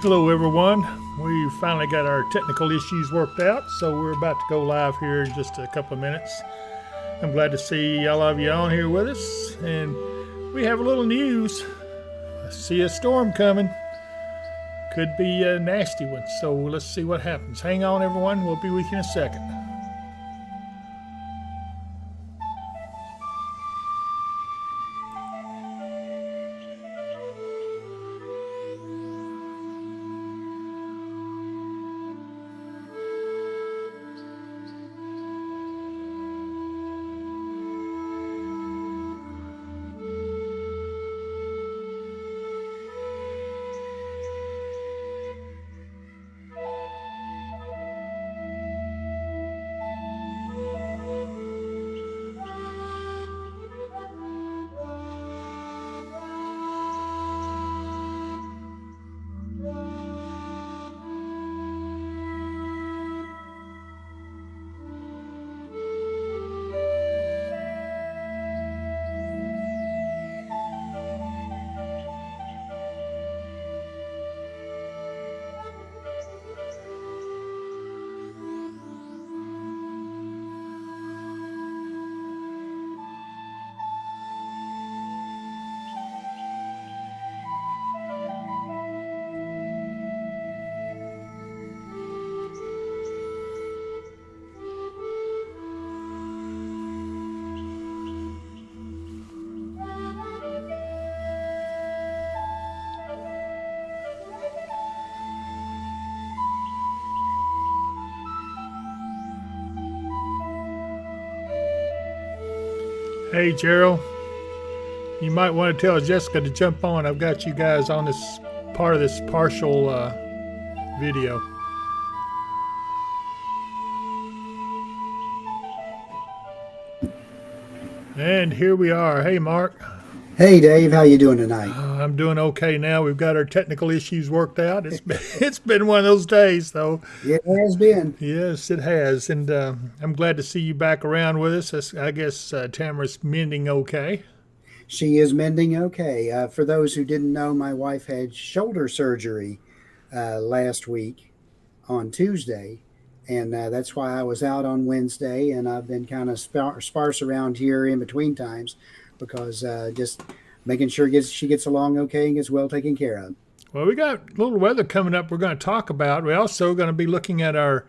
Hello everyone. We finally got our technical issues worked out, so we're about to go live here in just a couple of minutes. I'm glad to see all of you on here with us, and we have a little news. I see a storm coming. Could be a nasty one, so let's see what happens. Hang on everyone, we'll be with you in a second. Hey Gerald, you might want to tell Jessica to jump on. I've got you guys on this part of this partial video. And here we are. Hey Mark. Hey Dave, how you doing tonight? I'm doing okay now. We've got our technical issues worked out. It's been one of those days though. It has been. Yes, it has. And I'm glad to see you back around with us. I guess Tamara's mending okay. She is mending okay. For those who didn't know, my wife had shoulder surgery last week on Tuesday. And that's why I was out on Wednesday. And I've been kind of sparse around here in between times because just making sure she gets along okay and gets well taken care of. Well, we got a little weather coming up we're going to talk about. We're also going to be looking at our,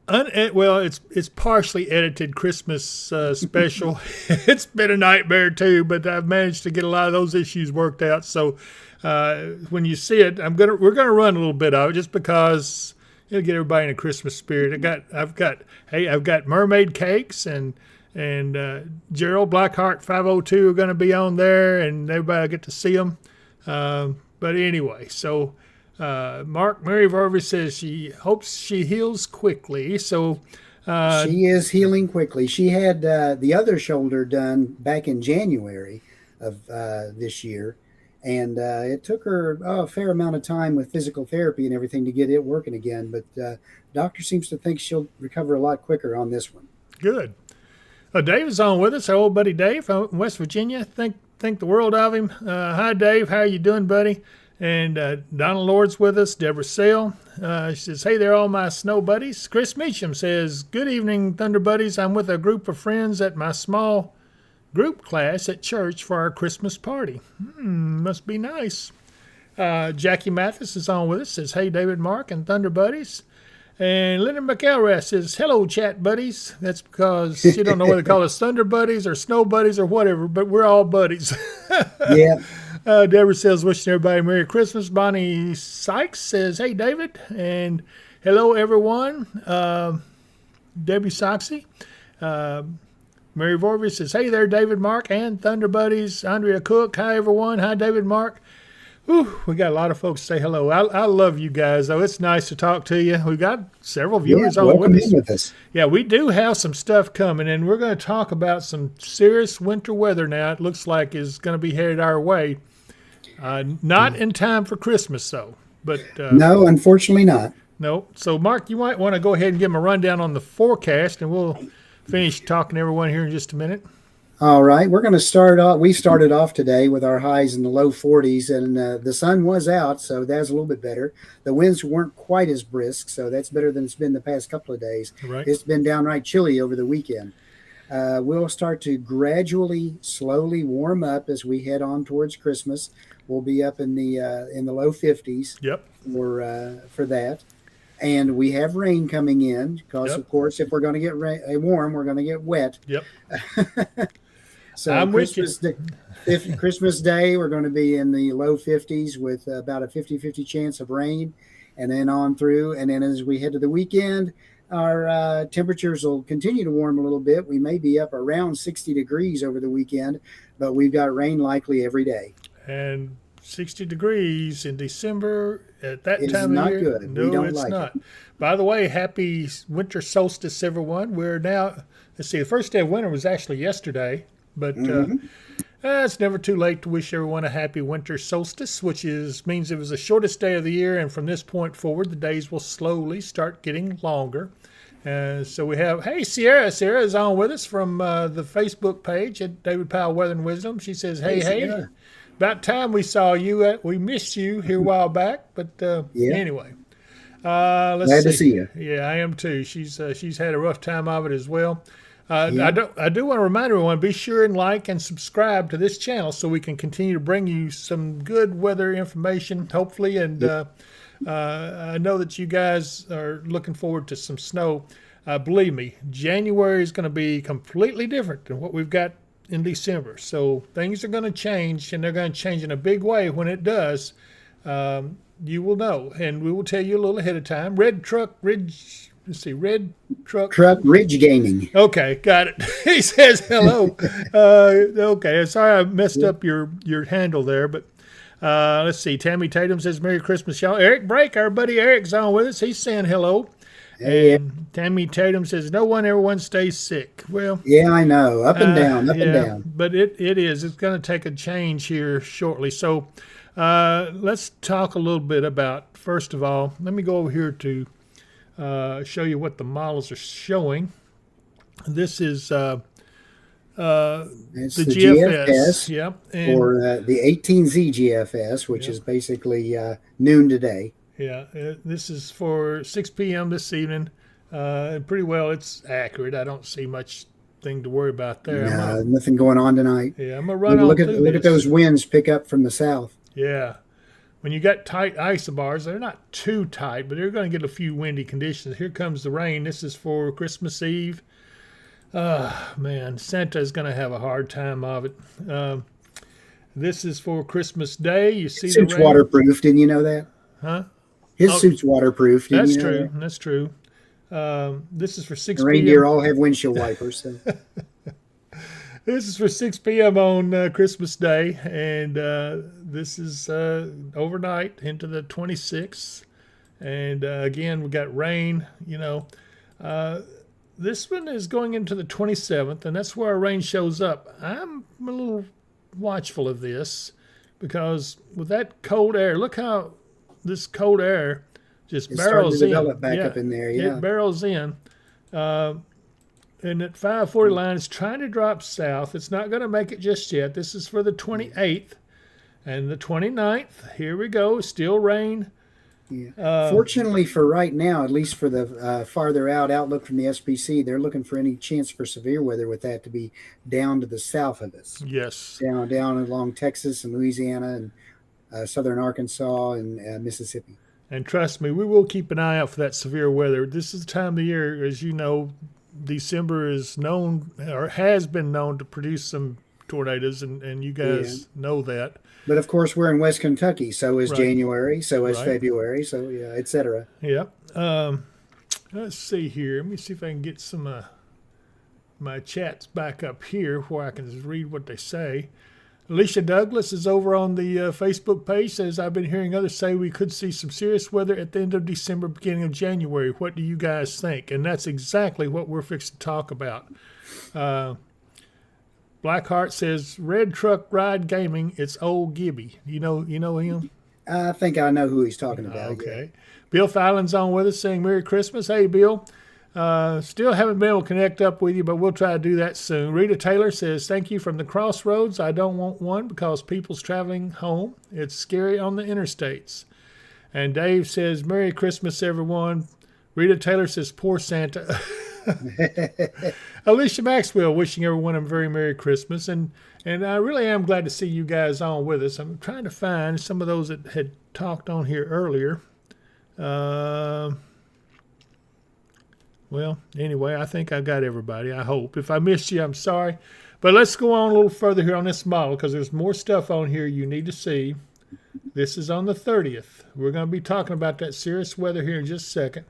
it's partially edited Christmas special. It's been a nightmare too, but I've managed to get a lot of those issues worked out. So when you see it, we're going to run a little bit of it just because it'll get everybody in a Christmas spirit. I've got mermaid cakes and Gerald Blackheart 502 are going to be on there, and everybody will get to see them. But anyway, so Mary Varvey says she hopes she heals quickly. So she is healing quickly. She had the other shoulder done back in January of this year, and it took her a fair amount of time with physical therapy and everything to get it working again. But doctor seems to think she'll recover a lot quicker on this one. Good. Dave is on with us, our old buddy Dave from West Virginia. Think the world of him. Hi, Dave. How you doing, buddy? And Donald Lord's with us. Deborah Sale. She says, hey there, all my snow buddies. Chris Meacham says, good evening, Thunder Buddies. I'm with a group of friends at my small group class at church for our Christmas party. Must be nice. Jackie Mathis is on with us. Says, hey, David, Mark, and Thunder Buddies. And Leonard McElrath says, hello, chat buddies. That's because she don't know whether to call us Thunder Buddies or Snow Buddies or whatever, but we're all buddies. Yeah. Deborah says, wishing everybody Merry Christmas. Bonnie Sykes says, hey, David. And hello, everyone. Debbie Soxy. Mary Vorby says, hey there, David, Mark, and Thunder Buddies. Andrea Cook. Hi, everyone. Hi, David, Mark. Whew, we got a lot of folks say hello. I love you guys, though. It's nice to talk to you. We've got several viewers on with us. Yeah, we do have some stuff coming, and we're going to talk about some serious winter weather now. It looks like is going to be headed our way. Not in time for Christmas, though. But no, unfortunately not. No. So, Mark, you might want to go ahead and give them a rundown on the forecast, and we'll finish talking to everyone here in just a minute. All right, we're going to start off. We started off today with our highs in the low 40s, and the sun was out, so that's a little bit better. The winds weren't quite as brisk, so that's better than it's been the past couple of days. Right. It's been downright chilly over the weekend. We'll start to gradually, slowly warm up as we head on towards Christmas. We'll be up in the low 50s Yep. for that. And we have rain coming in because, Yep. of course, if we're going to get warm, we're going to get wet. Yep. So I'm with you. Christmas Day, we're going to be in the low 50s with about a 50-50 chance of rain, and then on through. And then as we head to the weekend, our temperatures will continue to warm a little bit. We may be up around 60 degrees over the weekend, but we've got rain likely every day. And 60 degrees in December at that It's time of not year. good. No, We don't it's like not. By the way, happy winter solstice, everyone. We're now, let's see, the first day of winter was actually yesterday, but it's never too late to wish everyone a happy winter solstice, which means it was the shortest day of the year, and from this point forward, the days will slowly start getting longer. So we have, hey, Sierra. Sierra is on with us from the Facebook page at David Powell Weather and Wisdom. She says, hey, Sierra. about time we saw you. We missed you here a while back, but Yeah. anyway. Let's Glad see. to see you. Yeah, I am too. She's had a rough time of it as well. Yeah. I do want to remind everyone, be sure and like and subscribe to this channel so we can continue to bring you some good weather information, hopefully. And I know that you guys are looking forward to some snow. Believe me, January is going to be completely different than what we've got in December. So things are going to change, and they're going to change in a big way. When it does, you will know, and we will tell you a little ahead of time. Red Truck Ridge. Let's see, Red Truck. Truck Ridge Gaming. Okay, got it. He says hello. Okay, sorry I messed up your handle there, but let's see. Tammy Tatum says Merry Christmas, y'all. Eric Brake, our buddy Eric's on with us. He's saying hello. Hey. And Tammy Tatum says no one, everyone stays sick. Well, Yeah, I know. Up and down, up and down. but it is. It's going to take a change here shortly. So let's talk a little bit about, first of all, let me go over here to show you what the models are showing. This is It's the the GFS. GFS Yep. And, or the 18Z GFS, which is basically noon today. yeah, this is for 6 p.m. this evening. Pretty well, it's accurate. I don't see much thing to worry about there. Nothing going on tonight. I'm gonna run on Look through at this. those winds pick up from the south. Yeah. When you got tight isobars, they're not too tight, but they're going to get a few windy conditions. Here comes the rain. This is for Christmas Eve. Man, Santa's going to have a hard time of it. This is for Christmas Day. You see Suit's the rain? waterproof. Didn't you know that? Huh? His Oh, suit's waterproof. Didn't That's you know true. that? That's true. This is for 6 The reindeer p.m. all have windshield wipers. So. This is for 6 p.m. on Christmas Day, and this is overnight into the 26th. And again, we got rain. This one is going into the 27th, and that's where our rain shows up. I'm a little watchful of this because with that cold air, look how this cold air just It's starting barrels to in. develop back up in there. Yeah. It barrels in. And at 540 line, it's trying to drop south. It's not going to make it just yet. This is for the 28th and the 29th. Here we go. Still rain. Yeah. Fortunately for right now, at least for the farther out outlook from the SPC, they're looking for any chance for severe weather with that to be down to the south of us. Yes. Down along Texas and Louisiana and southern Arkansas and Mississippi. And trust me, we will keep an eye out for that severe weather. This is the time of the year, as you know, December is known or has been known to produce some tornadoes, and you guys know that. But of course, we're in West Kentucky, so is Right. January, so is Right. February, so yeah, et cetera. Yeah. Let's see here. Let me see if I can get some my chats back up here where I can just read what they say. Alicia Douglas is over on the Facebook page, says, I've been hearing others say we could see some serious weather at the end of December, beginning of January. What do you guys think? And that's exactly what we're fixing to talk about. Blackheart says, Red Truck Ride Gaming, it's old Gibby. You know him? I think I know who he's talking about. Okay. Bill Fallon's on with us saying Merry Christmas. Hey, Bill. Still haven't been able to connect up with you, but we'll try to do that soon. Rita Taylor says, thank you from the crossroads. I don't want one because people's traveling home. It's scary on the interstates. And Dave says, Merry Christmas, everyone. Rita Taylor says, poor Santa. Alicia Maxwell wishing everyone a very Merry Christmas. And I really am glad to see you guys on with us. I'm trying to find some of those that had talked on here earlier. Well, anyway, I think I've got everybody, I hope. If I missed you, I'm sorry. But let's go on a little further here on this model because there's more stuff on here you need to see. This is on the 30th. We're going to be talking about that serious weather here in just a second.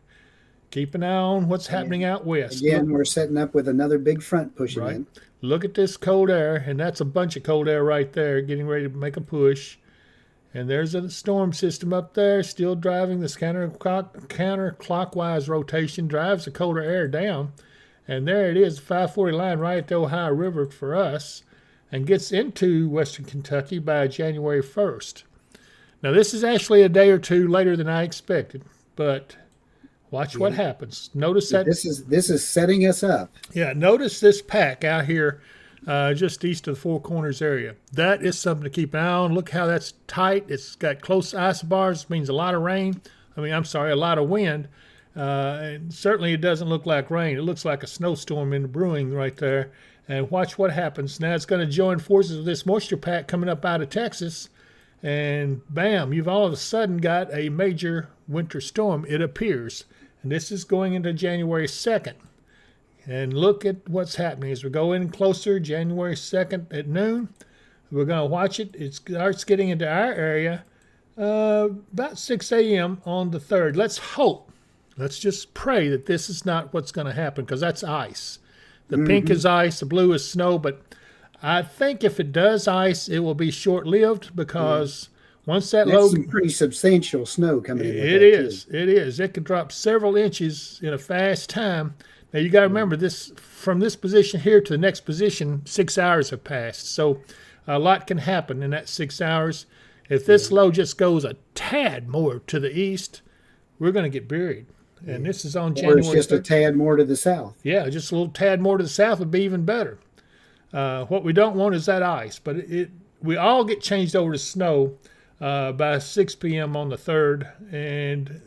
Keep an eye on what's happening out west. Again, we're setting up with another big front pushing in. Look at this cold air, and that's a bunch of cold air right there getting ready to make a push. And there's a storm system up there still driving this counterclockwise rotation, drives the colder air down. And there it is, 540 line right at the Ohio River for us, and gets into western Kentucky by January 1st. Now, this is actually a day or two later than I expected, but watch what happens. Notice that this is setting us up. Yeah, notice this pack out here just east of the Four Corners area. That is something to keep an eye on. Look how that's tight. It's got close isobars, means a lot of rain. A lot of wind. And certainly it doesn't look like rain. It looks like a snowstorm in the brewing right there. And watch what happens. Now it's going to join forces with this moisture pack coming up out of Texas. And bam, you've all of a sudden got a major winter storm, it appears. And this is going into January 2nd. And look at what's happening as we go in closer, January 2nd at noon. We're going to watch it. It starts getting into our area about 6 a.m. on the 3rd. Let's hope. Let's just pray that this is not what's going to happen because that's ice. The pink is ice, the blue is snow, but I think if it does ice, it will be short-lived because once that That's some pretty substantial snow coming in. It is. It could drop several inches in a fast time. Now, you got to remember this, from this position here to the next position, 6 hours have passed. So a lot can happen in that 6 hours. If this low just goes a tad more to the east, we're going to get buried. And this is on January 3rd. Or it's just a tad more to the south. Yeah, just a little tad more to the south would be even better. What we don't want is that ice. But we all get changed over to snow by 6 p.m. on the 3rd. And,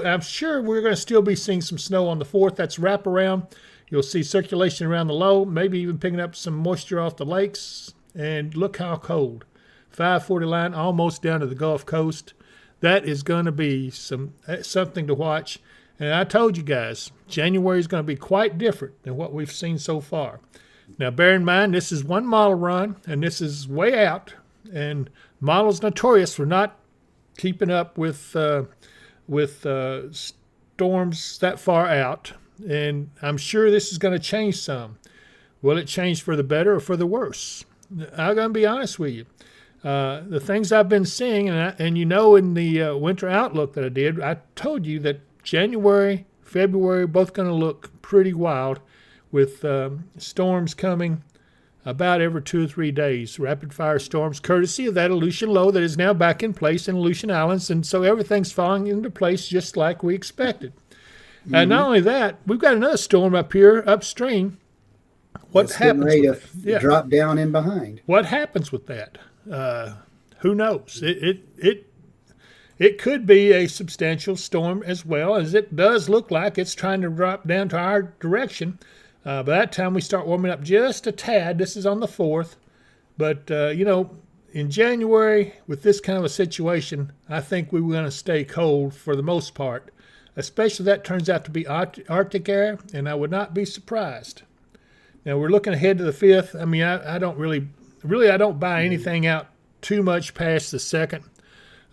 I'm sure we're going to still be seeing some snow on the 4th. That's wraparound. You'll see circulation around the low, maybe even picking up some moisture off the lakes. And look how cold. 540 line almost down to the Gulf Coast. That is going to be something to watch. And I told you guys, January is going to be quite different than what we've seen so far. Now, bear in mind, this is one model run, and this is way out. And models notorious for not keeping up with storms that far out. And I'm sure this is going to change some. Will it change for the better or for the worse? I'm going to be honest with you. The things I've been seeing, and in the winter outlook that I did, I told you that January, February, both going to look pretty wild with storms coming about every 2 or 3 days, rapid fire storms, courtesy of that Aleutian low that is now back in place in Aleutian Islands. And so everything's falling into place just like we expected. And not only that, we've got another storm up here upstream. What happens? Ready to drop down in behind. What happens with that? Who knows? It could be a substantial storm as well, as it does look like it's trying to drop down to our direction. By that time, we start warming up just a tad. This is on the 4th. But, in January, with this kind of a situation, I think we were going to stay cold for the most part, especially if that turns out to be Arctic air, and I would not be surprised. Now, we're looking ahead to the 5th. I don't really, I don't buy anything out too much past the 2nd.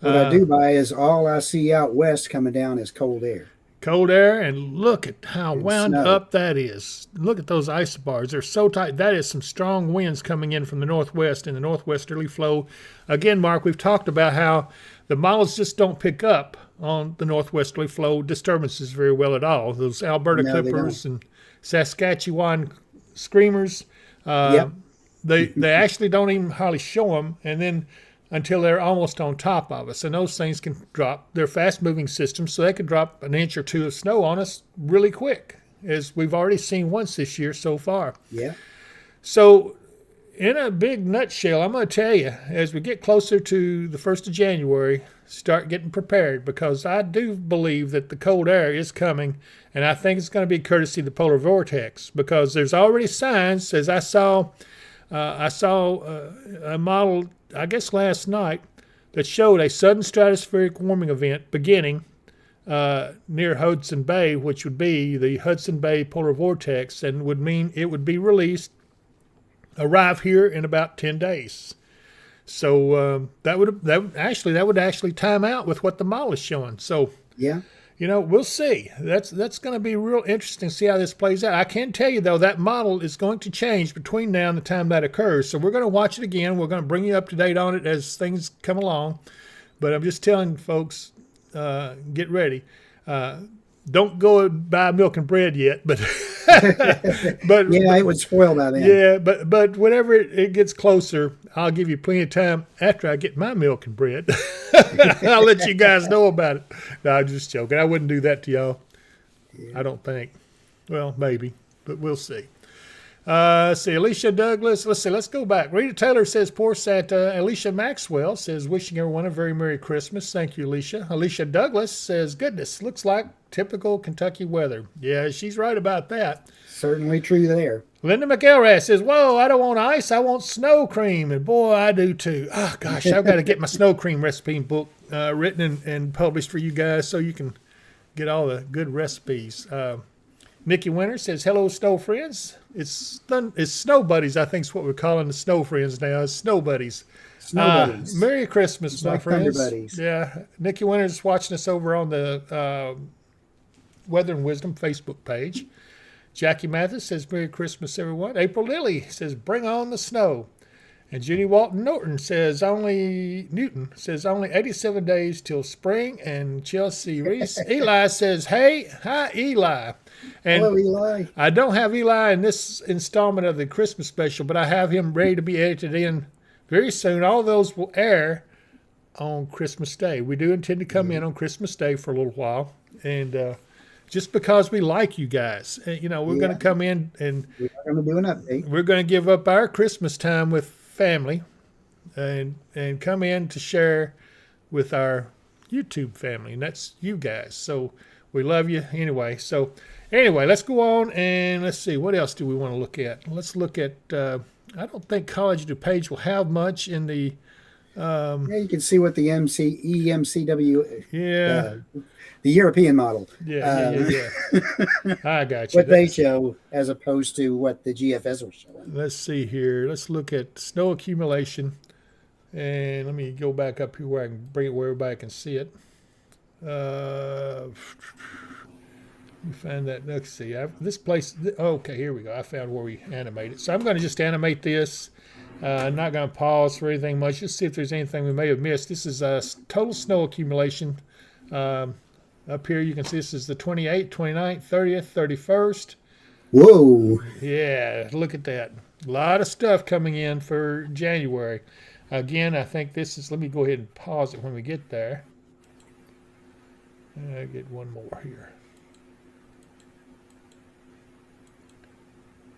What I do buy is all I see out west coming down is cold air. Cold air, and look at how wound snow. up that is. Look at those isobars. They're so tight. That is some strong winds coming in from the northwest in the northwesterly flow. Again, Mark, we've talked about how the models just don't pick up on the northwesterly flow disturbances very well at all. Those Alberta Clippers and Saskatchewan Screamers, they actually don't even hardly show them. And then until they're almost on top of us. And those things can drop. They're fast-moving systems, so they can drop an inch or two of snow on us really quick, as we've already seen once this year so far. Yeah. So in a big nutshell, I'm going to tell you, as we get closer to the 1st of January, start getting prepared, because I do believe that the cold air is coming, and I think it's going to be courtesy of the polar vortex, because there's already signs, as I saw a model, I guess last night, that showed a sudden stratospheric warming event beginning near Hudson Bay, which would be the Hudson Bay polar vortex, and would mean it would be arrive here in about 10 days. So that would actually time out with what the model is showing. So Yeah. we'll see. That's going to be real interesting to see how this plays out. I can tell you though, that model is going to change between now and the time that occurs. So we're going to watch it again. We're going to bring you up to date on it as things come along. But I'm just telling folks, get ready. Don't go buy milk and bread yet, but Yeah, it would spoil by then. yeah, but whenever it gets closer, I'll give you plenty of time after I get my milk and bread. I'll let you guys know about it. No, I'm just joking. I wouldn't do that to y'all. Yeah. I don't think. Well, maybe, but we'll see. Let's see, Alicia Douglas. Let's go back. Rita Taylor says, poor Santa. Alicia Maxwell says, wishing everyone a very Merry Christmas. Thank you, Alicia. Alicia Douglas says, goodness, looks like typical Kentucky weather. Yeah, she's right about that. Certainly true there. Linda McElrath says, whoa, I don't want ice, I want snow cream. And boy, I do too. Oh, gosh, I've got to get my snow cream recipe book written and published for you guys so you can get all the good recipes. Nikki Winter says, hello, snow friends. It's snow buddies, I think is what we're calling the snow friends now. It's snow buddies. Snow buddies. Merry Christmas, It's my like friends. Thunder buddies. Yeah, Nikki Winter's watching us over on the Weather and Wisdom Facebook page. Jackie Mathis says, Merry Christmas, everyone. April Lilly says, bring on the snow. And Judy Walton Newton says only 87 days till spring. And Chelsea Reese Eli says, hey, hi, Eli. And Hello, Eli. I don't have Eli in this installment of the Christmas special, but I have him ready to be edited in very soon. All those will air on Christmas Day. We do intend to come in on Christmas Day for a little while. And just because we like you guys, we're going to come in and We're going to do an update. we're going to give up our Christmas time with family and come in to share with our YouTube family, and that's you guys. So we love you anyway. So anyway, let's go on and let's see, what else do we want to look at? Let's look at, I don't think College DuPage will have much in the, Yeah, you can see what the EMCW, yeah, the European model, yeah. I got you. what they show as opposed to what the GFS was showing. Let's see here. Let's look at snow accumulation. And let me go back up here where I can bring it where everybody can see it. Let me find that. Let's see. This place. Okay, here we go. I found where we animate it. So I'm going to just animate this. I'm not going to pause for anything much. Just see if there's anything we may have missed. This is total snow accumulation. Up here you can see this is the 28th, 29th, 30th, 31st. Whoa. Yeah, look at that. A lot of stuff coming in for January. Again, I think this is, let me go ahead and pause it when we get there. I get one more here.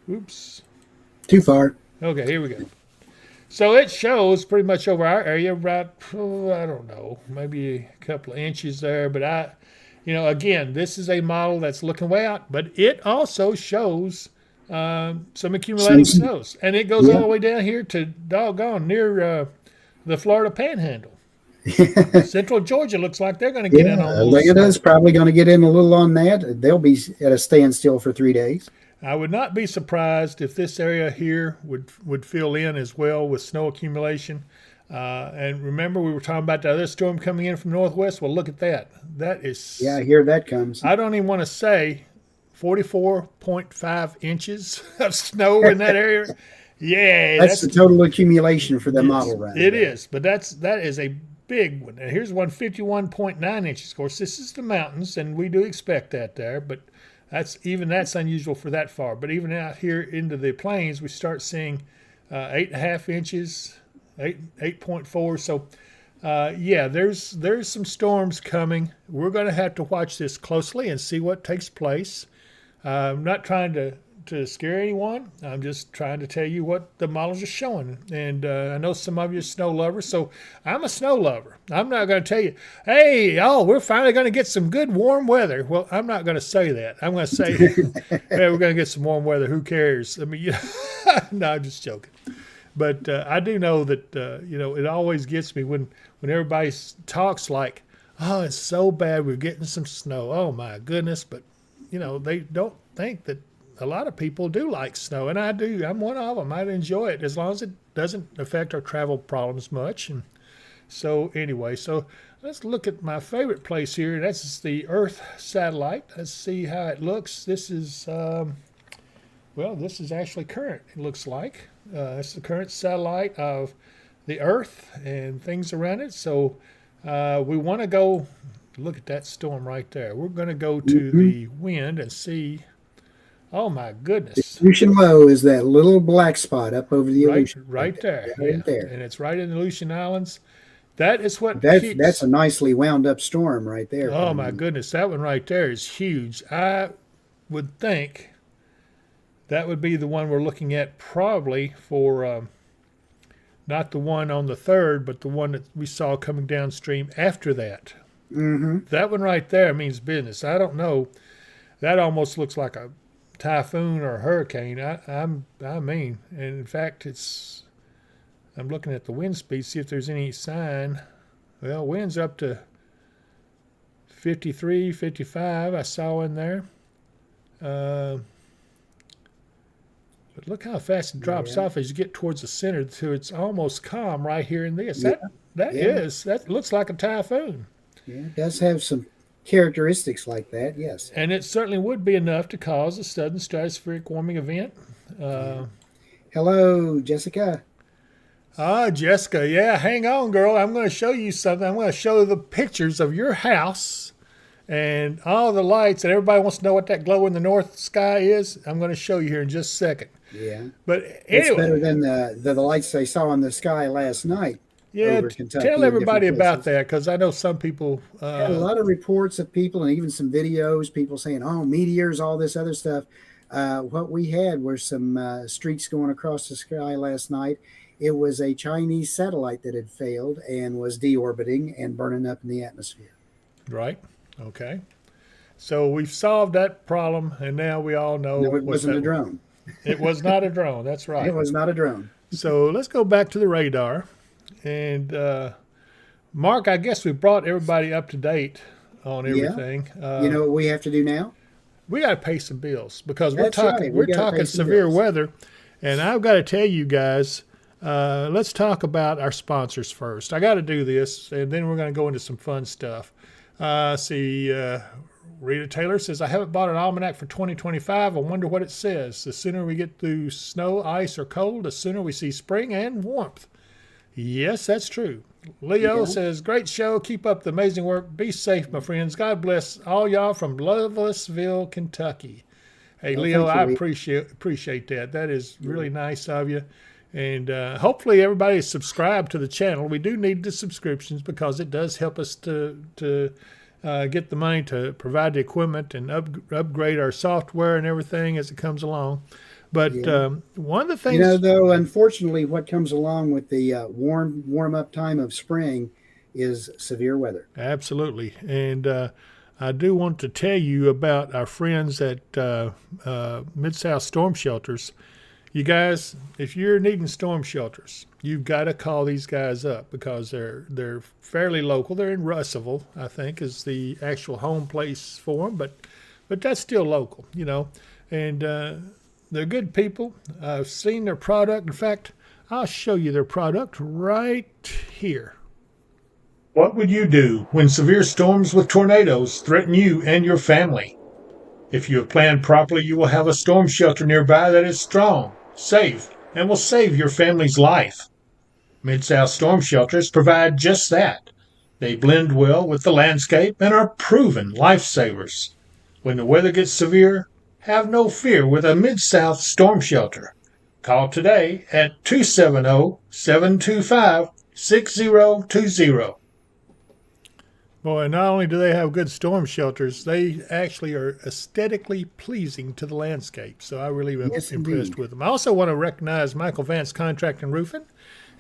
Oops. Too far. Okay, here we go. So it shows pretty much over our area, right, I don't know, maybe a couple of inches there. But again, this is a model that's looking way out, but it also shows some accumulating snows. And it goes all the way down here to doggone near the Florida Panhandle. Central Georgia looks like they're going to get in on those. Atlanta's probably going to get in a little on that. They'll be at a standstill for 3 days. I would not be surprised if this area here would fill in as well with snow accumulation. And remember, we were talking about the other storm coming in from northwest. Well, look at that. That is... Yeah, here that comes. I don't even want to say 44.5 inches of snow in that area. Yeah. That's the total accumulation for the model round. It is, but that is a big one. And here's one 51.9 inches. Of course, this is the mountains, and we do expect that there, but that's unusual for that far. But even out here into the plains, we start seeing 8.5 inches, 8.4. So yeah, there's some storms coming. We're going to have to watch this closely and see what takes place. I'm not trying to scare anyone. I'm just trying to tell you what the models are showing. And I know some of you are snow lovers, so I'm a snow lover. I'm not going to tell you, hey, we're finally going to get some good warm weather. Well, I'm not going to say that. I'm going to say, hey, we're going to get some warm weather. Who cares? I mean, no, I'm just joking. But I do know that, it always gets me when everybody talks like, oh, it's so bad we're getting some snow. Oh, my goodness. But, they don't think that a lot of people do like snow, and I do. I'm one of them. I enjoy it as long as it doesn't affect our travel problems much. And so anyway, let's look at my favorite place here. That's the Earth satellite. Let's see how it looks. This is, this is actually current, it looks like. It's the current satellite of the Earth and things around it. So we want to go look at that storm right there. We're going to go to the wind and see. Oh my goodness! The Aleutian Low is that little black spot up over the Aleutian. Right there, right there, and it's right in the Aleutian Islands. That is what that's a nicely wound up storm right there. Oh my goodness, that one right there is huge. I would think that would be the one we're looking at probably for not the one on the 3rd, but the one that we saw coming downstream after that. Mm-hmm. That one right there means business. I don't know. That almost looks like a typhoon or a hurricane. I mean, and in fact, I'm looking at the wind speed, see if there's any sign. Well, wind's up to 53, 55. I saw in there. But look how fast it drops off as you get towards the center. So it's almost calm right here in this. That looks like a typhoon. Yeah, it does have some characteristics like that, yes. And it certainly would be enough to cause a sudden stratospheric warming event. Hello, Jessica. Jessica, yeah, hang on, girl. I'm going to show you something. I'm going to show the pictures of your house and all the lights, and everybody wants to know what that glow in the north sky is. I'm going to show you here in just a second. Yeah. But anyway. It's better than the lights they saw in the sky last night. Yeah, tell everybody about that, because I know some people. Had a lot of reports of people and even some videos, people saying, oh, meteors, all this other stuff. What we had were some streaks going across the sky last night. It was a Chinese satellite that had failed and was deorbiting and burning up in the atmosphere. Right. Okay. So we've solved that problem, and now we all know. No, it wasn't a drone. It was not a drone. That's right. It was not a drone. So let's go back to the radar. And Mark, I guess we brought everybody up to date on everything. You know what we have to do now? We got to pay some bills because That's right. we're talking severe weather. And I've got to tell you guys, let's talk about our sponsors first. I got to do this, and then we're going to go into some fun stuff. Rita Taylor says, I haven't bought an almanac for 2025. I wonder what it says. The sooner we get through snow, ice, or cold, the sooner we see spring and warmth. Yes, that's true. Leo says, great show. Keep up the amazing work. Be safe, my friends. God bless all y'all from Lovelessville, Kentucky. Hey, Leo, I appreciate that. That is really nice of you. And hopefully everybody is subscribed to the channel. We do need the subscriptions because it does help us to get the money to provide the equipment and upgrade our software and everything as it comes along. But one of the things, though, unfortunately, what comes along with the warm up time of spring is severe weather. Absolutely. And I do want to tell you about our friends at Mid-South Storm Shelters. You guys, if you're needing storm shelters, you've got to call these guys up because they're fairly local. They're in Russellville, I think, is the actual home place for them. But that's still local, and they're good people. I've seen their product. In fact, I'll show you their product right here. What would you do when severe storms with tornadoes threaten you and your family? If you have planned properly, you will have a storm shelter nearby that is strong, safe, and will save your family's life. Mid-South Storm Shelters provide just that. They blend well with the landscape and are proven lifesavers. When the weather gets severe, have no fear with a Mid-South Storm Shelter. Call today at 270-725-6020. Boy, not only do they have good storm shelters, they actually are aesthetically pleasing to the landscape. So I really am Yes, impressed indeed. with them. I also want to recognize Michael Vance Contracting Roofing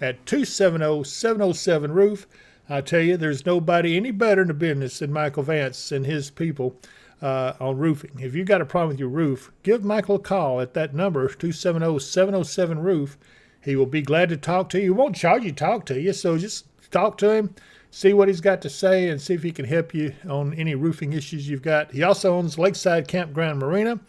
at 270-707-ROOF. I tell you, there's nobody any better in the business than Michael Vance and his people on roofing. If you got a problem with your roof, give Michael a call at that number, 270-707-ROOF. He will be glad to talk to you. He won't charge you to talk to you, so just talk to him, see what he's got to say, and see if he can help you on any roofing issues you've got. He also owns Lakeside Campground Marina.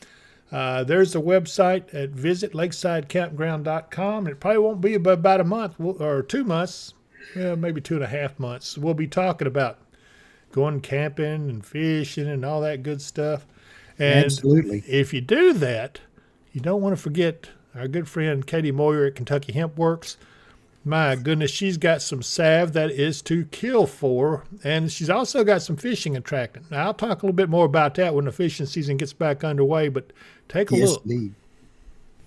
There's a website at visitlakesidecampground.com. It probably won't be about a month or 2 months, maybe 2.5 months. We'll be talking about going camping and fishing and all that good stuff. And Absolutely. if you do that, you don't want to forget our good friend Katie Moyer at Kentucky Hemp Works. My goodness, she's got some salve that is to kill for, and she's also got some fishing attractant. Now, I'll talk a little bit more about that when the fishing season gets back underway, but take a Yes, look. indeed.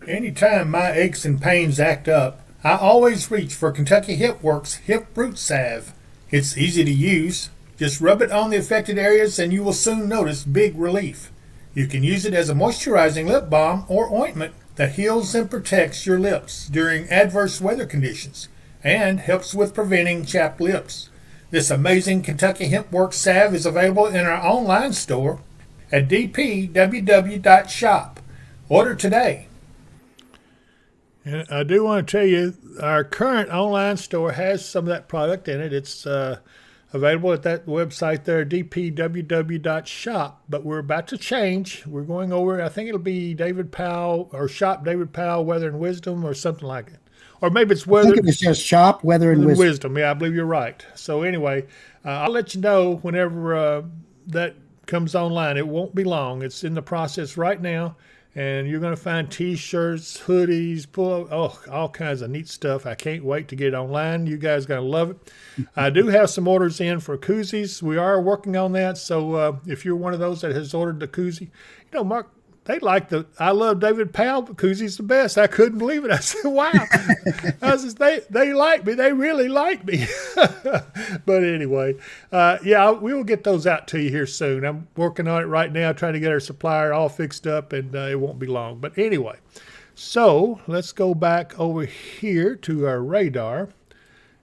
Anytime my aches and pains act up, I always reach for Kentucky Hemp Works Hemp Root Salve. It's easy to use. Just rub it on the affected areas and you will soon notice big relief. You can use it as a moisturizing lip balm or ointment that heals and protects your lips during adverse weather conditions and helps with preventing chapped lips. This amazing Kentucky Hemp Works salve is available in our online store at dpww.shop. Order today. And I do want to tell you, our current online store has some of that product in it. It's available at that website there, dpww.shop. But we're about to change. We're going over, I think it'll be David Powell or Shop David Powell, Weather and Wisdom or something like it. Or maybe it's I Weather think it was just Shop, Weather, and and Wisdom. Wisdom. Yeah, I believe you're right. So anyway, I'll let you know whenever that comes online. It won't be long. It's in the process right now. And you're going to find T-shirts, hoodies, all kinds of neat stuff. I can't wait to get it online. You guys are going to love it. I do have some orders in for koozies. We are working on that. So if you're one of those that has ordered the koozie, Mark, they like I love David Powell, but koozie's the best. I couldn't believe it. I said, wow. I said, they like me. They really like me. But anyway, we will get those out to you here soon. I'm working on it right now, trying to get our supplier all fixed up, and it won't be long. But anyway, so let's go back over here to our radar.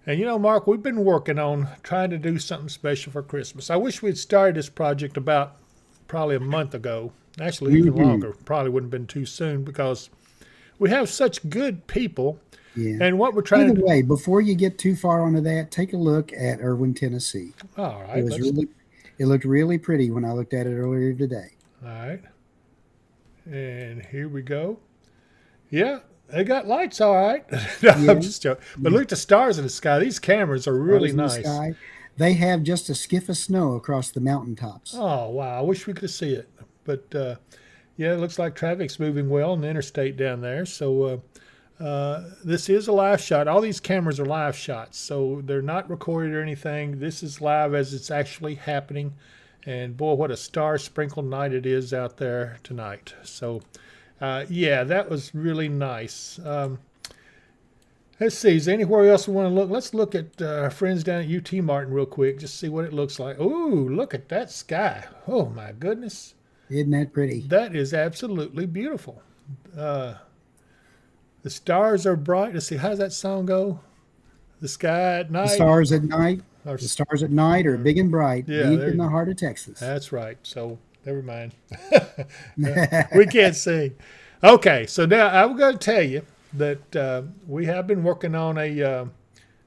And Mark, we've been working on trying to do something special for Christmas. I wish we'd started this project about probably a month ago. Actually, even longer. Probably wouldn't have been too soon because we have such good people. Yeah. And what we're trying By the way, before you get too far onto that, take a look at Irwin, Tennessee. All right. It looked really pretty when I looked at it earlier today. All right. And here we go. Yeah, they got lights all right. I'm just joking. But look at the stars in the sky. These cameras are really nice. The they have just a skiff of snow across the mountaintops. Oh, wow. I wish we could see it. But, it looks like traffic's moving well on the interstate down there. So this is a live shot. All these cameras are live shots, so they're not recorded or anything. This is live as it's actually happening. And, boy, what a star-sprinkled night it is out there tonight. So, that was really nice. Let's see. Is there anywhere else we want to look? Let's look at our friends down at UT Martin real quick, just see what it looks like. Ooh, look at that sky. Oh, my goodness. Isn't that pretty? That is absolutely beautiful. The stars are bright. Let's see, how does that song go? The sky at night. The stars at night. The stars at night are big and bright, deep in the heart of Texas. That's right. So never mind. We can't sing. Okay, so now I'm going to tell you that we have been working on a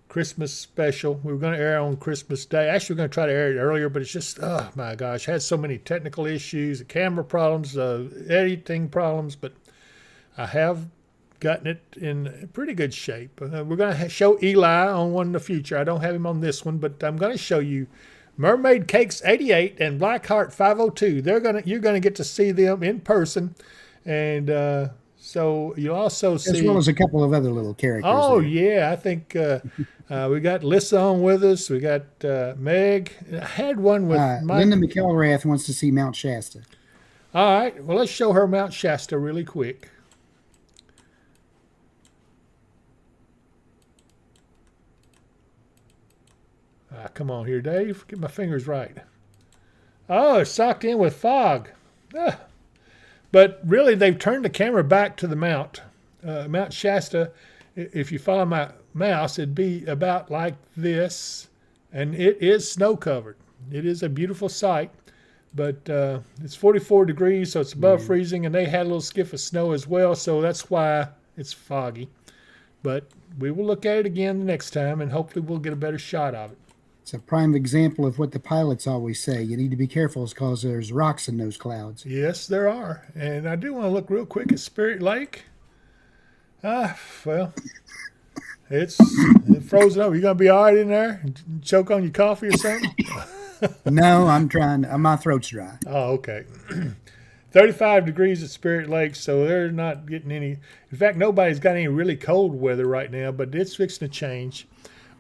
Christmas special. We were going to air on Christmas Day. Actually, we're going to try to air it earlier, but it's just, oh my gosh, had so many technical issues, camera problems, editing problems, but I have gotten it in pretty good shape. We're going to show Eli on one in the future. I don't have him on this one, but I'm going to show you Mermaid Cakes 88 and Blackheart 502. You're going to get to see them in person, and so you'll also see, as well as a couple of other little characters. Oh there. yeah, I think we got Lissa on with us. We got Meg. I had one with Linda McElrath wants to see Mount Shasta. All right, well let's show her Mount Shasta really quick. Come on here, Dave. Get my fingers right. Oh, it's socked in with fog. Ah. But really, they've turned the camera back to the Mount Shasta. If you follow my mouse, it'd be about like this, and it is snow covered. It is a beautiful sight, but it's 44 degrees, so it's above freezing, and they had a little skiff of snow as well, so that's why it's foggy. But we will look at it again the next time, and hopefully we'll get a better shot of it. It's a prime example of what the pilots always say. You need to be careful because there's rocks in those clouds. Yes, there are. And I do want to look real quick at Spirit Lake. Well, it's frozen over. You going to be all right in there? Choke on your coffee or something? No, I'm trying. My throat's dry. Oh, okay. 35 degrees at Spirit Lake, so they're not getting any. In fact, nobody's got any really cold weather right now, but it's fixing to change.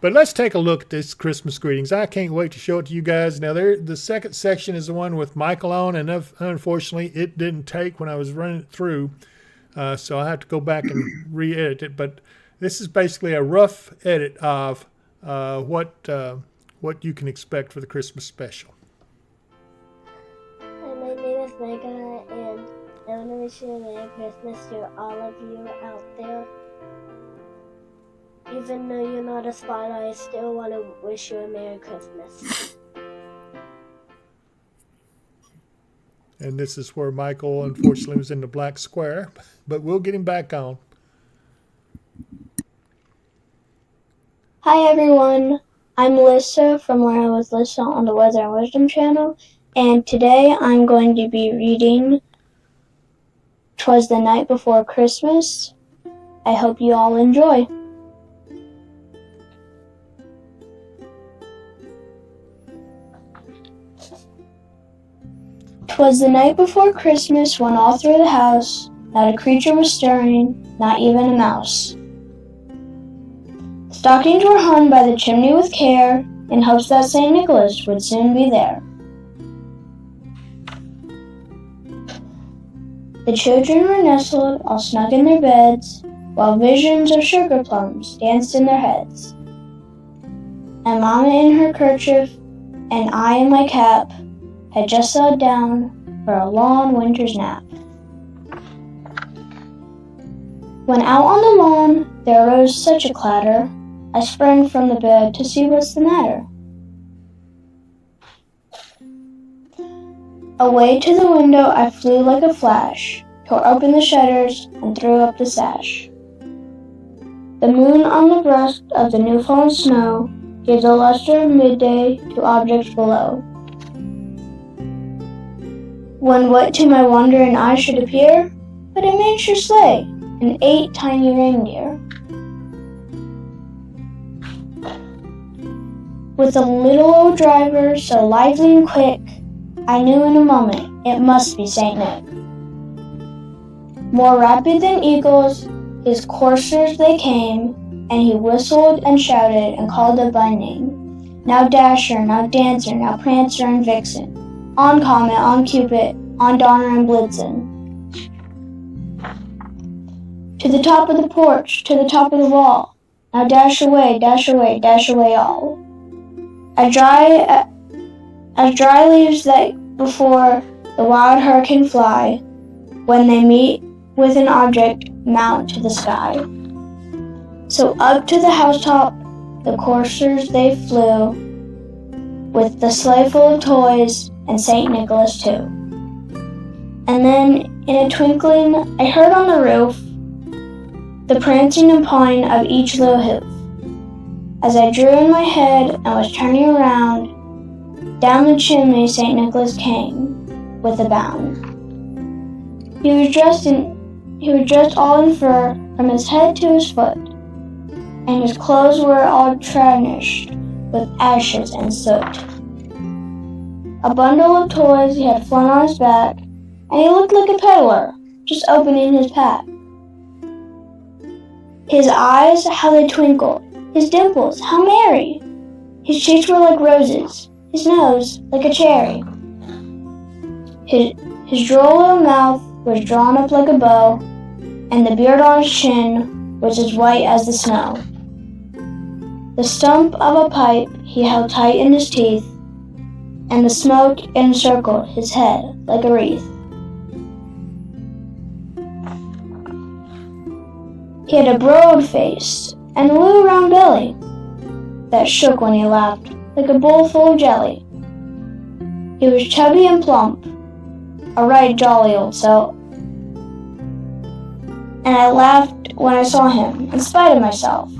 But let's take a look at this Christmas greetings. I can't wait to show it to you guys. Now, the second section is the one with Michael on, and unfortunately, it didn't take when I was running it through, so I have to go back and re-edit it. But this is basically a rough edit of what you can expect for the Christmas special. Hi, my name is Mega, and I want to wish you a Merry Christmas to all of you out there. Even though you're not a spot, I still want to wish you a Merry Christmas. And this is where Michael, unfortunately, was in the black square, but we'll get him back on. Hi, everyone. I'm Lisa from Where I Was Lisa on the Weather and Wisdom channel, and today I'm going to be reading 'Twas the Night Before Christmas. I hope you all enjoy. 'Twas the night before Christmas, when all through the house not a creature was stirring, not even a mouse. Stockings were hung by the chimney with care, in hopes that St. Nicholas would soon be there. The children were nestled, all snug in their beds, while visions of sugar plums danced in their heads. And Mama in her kerchief, and I in my cap, had just settled down for a long winter's nap. When out on the lawn there arose such a clatter, I sprang from the bed to see what's the matter. Away to the window I flew like a flash, tore open the shutters and threw up the sash. The moon on the breast of the new fallen snow gave the luster of midday to objects below. When what to my wondering eyes should appear but a miniature sleigh and 8 tiny reindeer. With a little old driver so lively and quick, I knew in a moment it must be Saint Nick. More rapid than eagles, his coursers they came, and he whistled and shouted and called up by name. Now Dasher, now Dancer, now Prancer and Vixen, on Comet, on Cupid, on Donner and Blitzen. To the top of the porch, to the top of the wall, now dash away, dash away, dash away all. As dry leaves that before the wild hurricane fly, when they meet with an object, mount to the sky. So up to the housetop the coursers they flew, with the sleigh full of toys and St. Nicholas too. And then, in a twinkling, I heard on the roof the prancing and pawing of each little hoof. As I drew in my head and was turning around, down the chimney St. Nicholas came with a bound. He was dressed all in fur from his head to his foot, and his clothes were all tarnished with ashes and soot. A bundle of toys he had flung on his back, and he looked like a peddler, just opening his pack. His eyes, how they twinkled, his dimples, how merry! His cheeks were like roses, his nose like a cherry. His droll little mouth was drawn up like a bow, and the beard on his chin was as white as the snow. the stump of a pipe he held tight in his teeth, and the smoke encircled his head like a wreath. He had a broad face and a little round belly that shook when he laughed like a bowl full of jelly. He was chubby and plump, a right jolly old soul, and I laughed when I saw him, in spite of myself.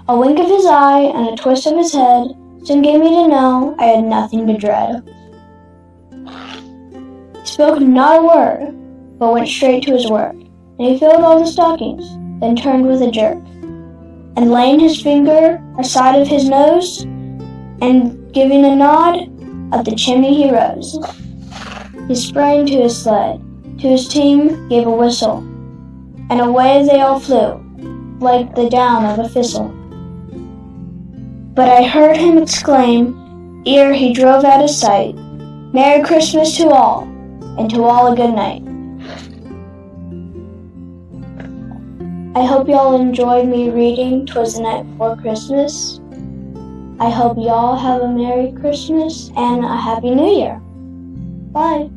A wink of his eye and a twist of his head soon gave me to know I had nothing to dread. He spoke not a word, but went straight to his work, and he filled all the stockings, then turned with a jerk, and laying his finger aside of his nose, and giving a nod, up the chimney he rose. He sprang to his sled, to his team gave a whistle, and away they all flew, like the down of a thistle. But I heard him exclaim, ere he drove out of sight, "Merry Christmas to all, and to all a good night." I hope y'all enjoyed me reading "'Twas the Night Before Christmas." I hope y'all have a Merry Christmas and a Happy New Year. Bye.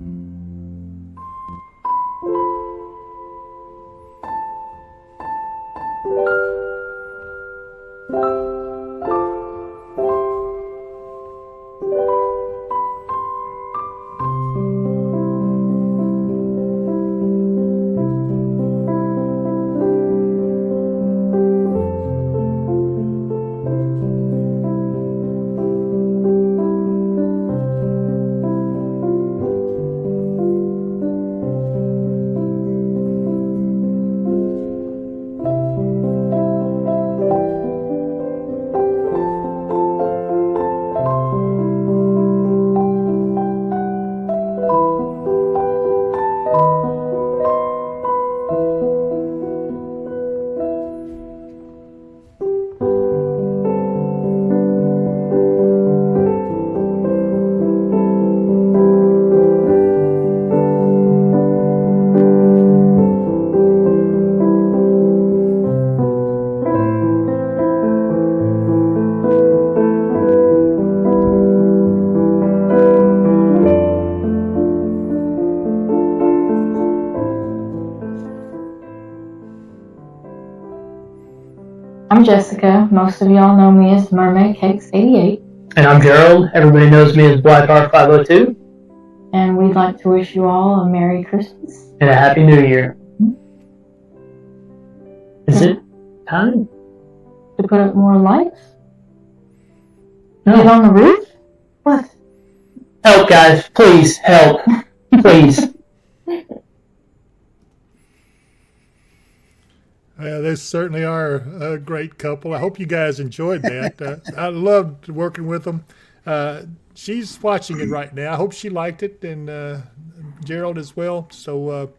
I'm Jessica. Most of y'all know me as Mermaid Cakes 88. And I'm Gerald. Everybody knows me as Blackheart 502. And we'd like to wish you all a Merry Christmas. And a Happy New Year. Is it time? To put up more lights? No. Get on the roof? What? Help, guys. Please, help. Please. They certainly are a great couple. I hope you guys enjoyed that. I loved working with them. She's watching it right now. I hope she liked it, and Gerald as well. So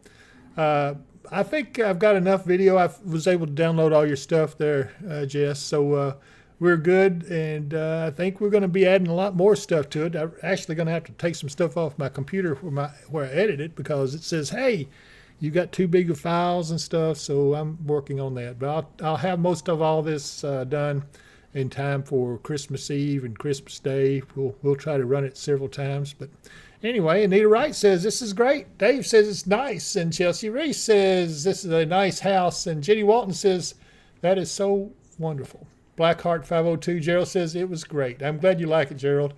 I think I've got enough video. I was able to download all your stuff there, Jess. So we're good, and I think we're going to be adding a lot more stuff to it. I'm actually going to have to take some stuff off my computer where I edit it, because it says, hey, you got too big of files and stuff, so I'm working on that. But I'll have most of all this done in time for Christmas Eve and Christmas Day. We'll try to run it several times. But anyway, Anita Wright says this is great. Dave says it's nice, and Chelsea Reese says this is a nice house, and Jenny Walton says that is so wonderful. Blackheart 502 Gerald says it was great. I'm glad you like it, Gerald.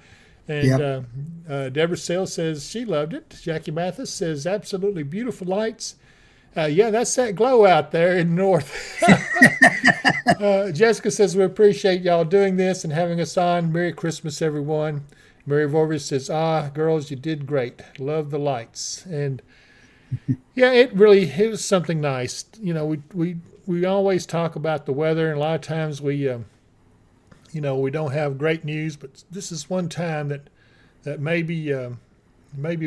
And Deborah Sales says she loved it. Jackie Mathis says absolutely beautiful lights. Yeah, that's that glow out there in the north. Jessica says we appreciate y'all doing this and having us on. Merry Christmas, everyone. Mary Vorvis says, girls, you did great. Love the lights. And yeah, it was something nice. You know, we always talk about the weather, and a lot of times we we don't have great news, but this is one time that maybe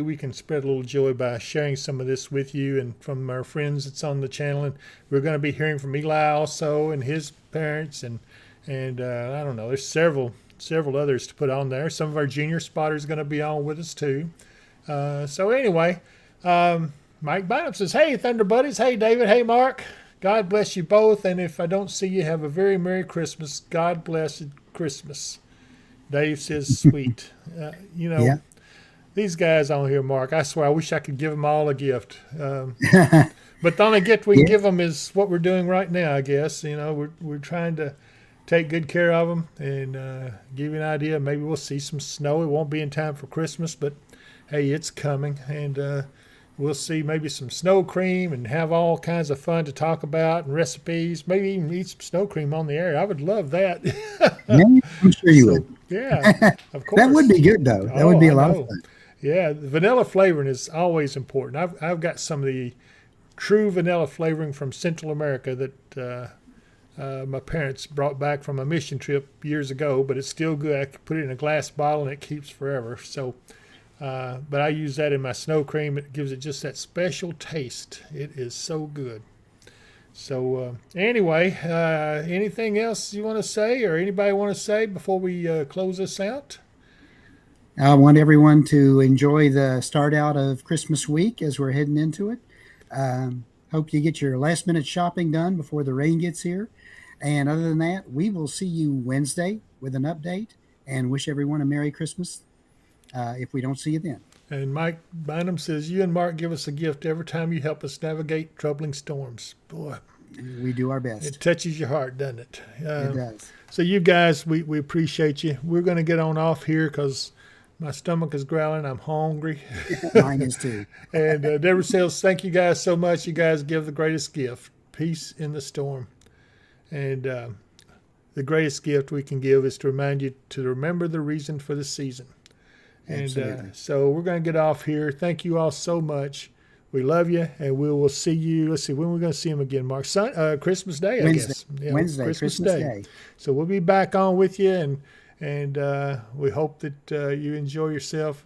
we can spread a little joy by sharing some of this with you and from our friends that's on the channel. And we're going to be hearing from Eli also, and his parents, and I don't know, there's several others to put on there. Some of our junior spotters going to be on with us too. So anyway, Mike Bynum says, hey, Thunder Buddies. Hey, David. Hey, Mark. God bless you both. And if I don't see you, have a very Merry Christmas. God blessed Christmas. Dave says, sweet. Yeah. These guys on here, Mark, I swear, I wish I could give them all a gift. But the only gift we can Yeah. give them is what we're doing right now, I guess. We're trying to take good care of them and give you an idea. Maybe we'll see some snow. It won't be in time for Christmas, but hey, it's coming. And we'll see maybe some snow cream and have all kinds of fun to talk about and recipes. Maybe even eat some snow cream on the air. I would love that. Yeah, I'm sure you would. Yeah, of course. That would be good, though. That would Oh, be I a lot of know. fun. Yeah, the vanilla flavoring is always important. I've got some of the true vanilla flavoring from Central America that my parents brought back from a mission trip years ago, but it's still good. I can put it in a glass bottle and it keeps forever. So, but I use that in my snow cream. It gives it just that special taste. It is so good. So anyway, anything else you want to say, or anybody want to say before we close this out? I want everyone to enjoy the start out of Christmas week as we're heading into it. Hope you get your last minute shopping done before the rain gets here. And other than that, we will see you Wednesday with an update and wish everyone a Merry Christmas if we don't see you then. And Mike Bynum says, you and Mark give us a gift every time you help us navigate troubling storms. Boy, We do our best. it touches your heart, doesn't it? It does. So you guys, we appreciate you. We're going to get on off here because my stomach is growling. I'm hungry. Mine is too. And Deborah says, thank you guys so much. You guys give the greatest gift, peace in the storm. And the greatest gift we can give is to remind you to remember the reason for the season. And Absolutely. so we're going to get off here. Thank you all so much. We love you, and we will see you. Let's see, when we're going to see them again, Mark? Christmas Day, I guess. Yeah, Wednesday, Christmas Day. So we'll be back on with you, and we hope that you enjoy yourself.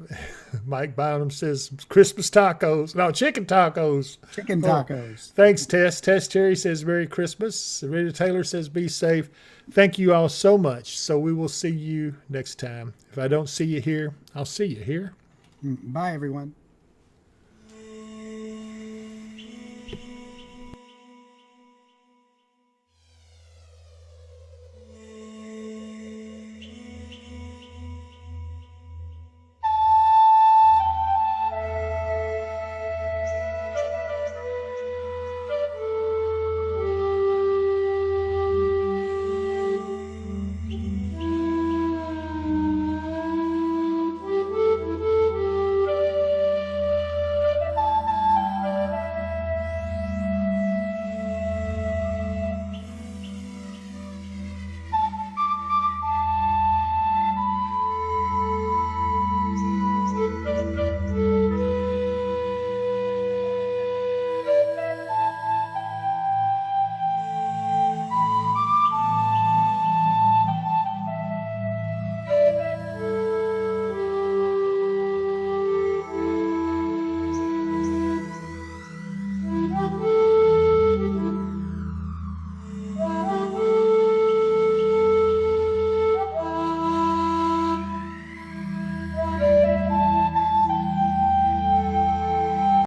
Mike Bynum says Christmas tacos. No, chicken tacos. Chicken tacos. Thanks, Tess. Tess Terry says Merry Christmas. Rita Taylor says be safe. Thank you all so much. So we will see you next time. If I don't see you here, I'll see you here. Bye, everyone.